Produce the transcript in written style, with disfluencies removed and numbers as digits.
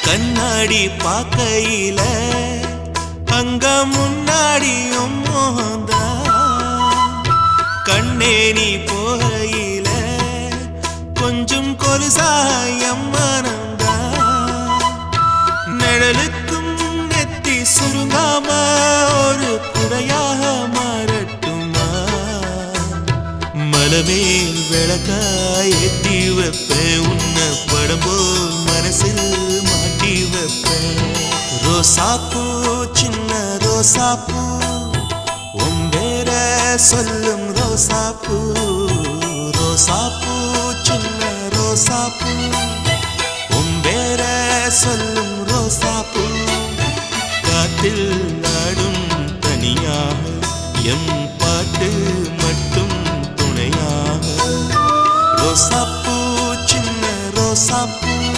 கண்ணாடி பார்க்கையில அங்க முன்னாடியும் மோகந்தா கண்ணே நீ போகையில கொஞ்சம் கொலுசாயம் மனந்தா நிழலுக்கும் நெத்தி சுருங்காம ஒரு குடையாக மாறட்டுமா மலமேல் விளக்காய் ஏத்தி வைப்பேன் உன்னை படம் போல் மனசில் மாட்டி வைப்பேன் ரோசாப்பூ சின்ன ரோசாப்பூ உம்பேர சொல்லும் ரோசாப்பூ ரோசாப்பூ சின்ன ரோசாப்பூ உம்பேர சொல்லும் ரோசாப்பூ காத்தில் நாடும் தனியாக எம் பாட்டு மட்டும் துணையாக ரோசாப்பூ